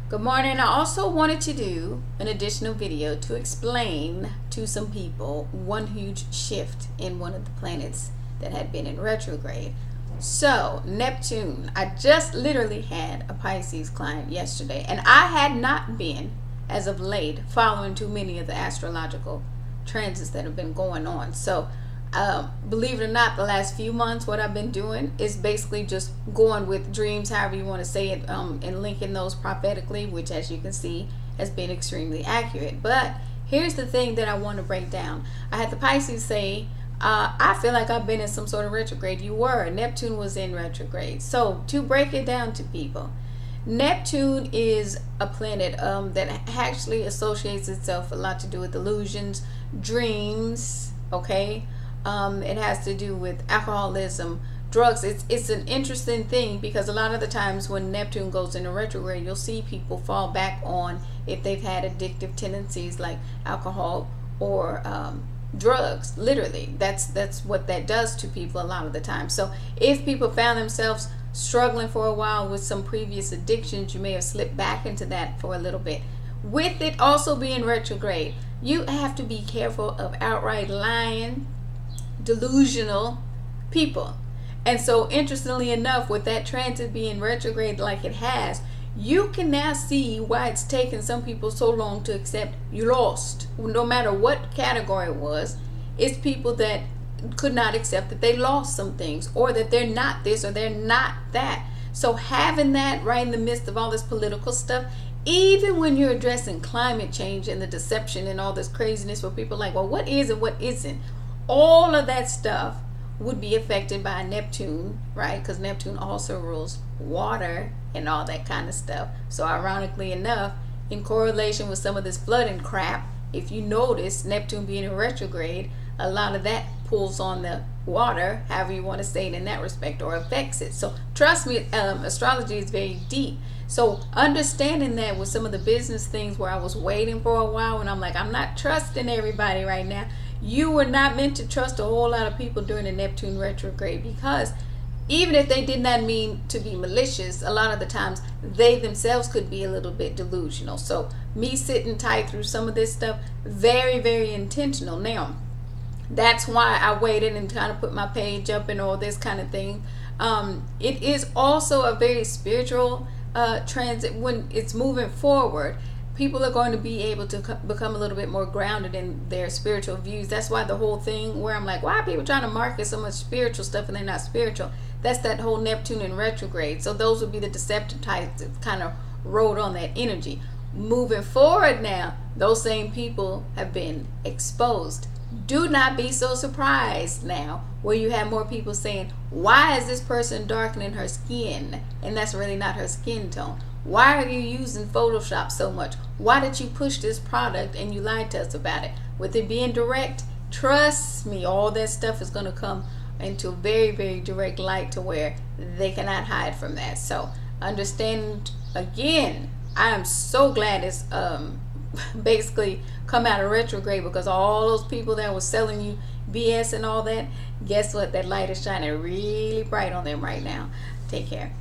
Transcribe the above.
Good morning. I also wanted to do an additional video to explain to some people one huge shift in one of the planets that had been in retrograde. So Neptune, I just literally had a Pisces client yesterday, and I had not been, as of late, following too many of the astrological transits that have been going on. So believe it or not, the last few months what I've been doing is basically just going with dreams, however you want to say it, and linking those prophetically, which, as you can see, has been extremely accurate. But here's the thing that I want to break down. I had the Pisces say, I feel like I've been in some sort of retrograde. You were. Neptune was in retrograde. So to break it down to people, Neptune is a planet that actually associates itself a lot to do with illusions, dreams, okay? It has to do with alcoholism, drugs. It's an interesting thing because a lot of the times when Neptune goes into retrograde, you'll see people fall back on if they've had addictive tendencies like alcohol or drugs. Literally, that's what that does to people a lot of the time. So if people found themselves struggling for a while with some previous addictions, you may have slipped back into that for a little bit. With it also being retrograde, you have to be careful of outright lying, delusional people. And so interestingly enough, with that transit being retrograde like it has, you can now see why it's taken some people so long to accept you lost. No matter what category it was, it's people that could not accept that they lost some things, or that they're not this or they're not that. So having that right in the midst of all this political stuff, even when you're addressing climate change and the deception and all this craziness where people are like, well, what is and what isn't? All of that stuff would be affected by Neptune, right? Because Neptune also rules water and all that kind of stuff. So ironically enough, in correlation with some of this flooding crap, if you notice Neptune being in retrograde, a lot of that pulls on the water, however you want to say it in that respect, or affects it. So trust me, astrology is very deep. So understanding that with some of the business things where I was waiting for a while and I'm like, I'm not trusting everybody right now. You were not meant to trust a whole lot of people during the Neptune retrograde, because even if they did not mean to be malicious, a lot of the times they themselves could be a little bit delusional. So me sitting tight through some of this stuff, very, very intentional. Now, that's why I waited and kind of put my page up and all this kind of thing. It is also a very spiritual transit. When it's moving forward, people are going to be able to become a little bit more grounded in their spiritual views. That's why the whole thing where I'm like, why are people trying to market so much spiritual stuff and they're not spiritual? That's that whole Neptune in retrograde. So those would be the deceptive types that kind of rode on that energy. Moving forward now, those same people have been exposed. Do not be so surprised now where you have more people saying, why is this person darkening her skin? And that's really not her skin tone. Why are you using Photoshop so much? Why did you push this product and you lied to us about it? With it being direct, trust me, all that stuff is going to come into a very, very direct light to where they cannot hide from that. So understand, again, I am so glad it's basically come out of retrograde, because all those people that were selling you BS and all that, guess what? That light is shining really bright on them right now. Take care.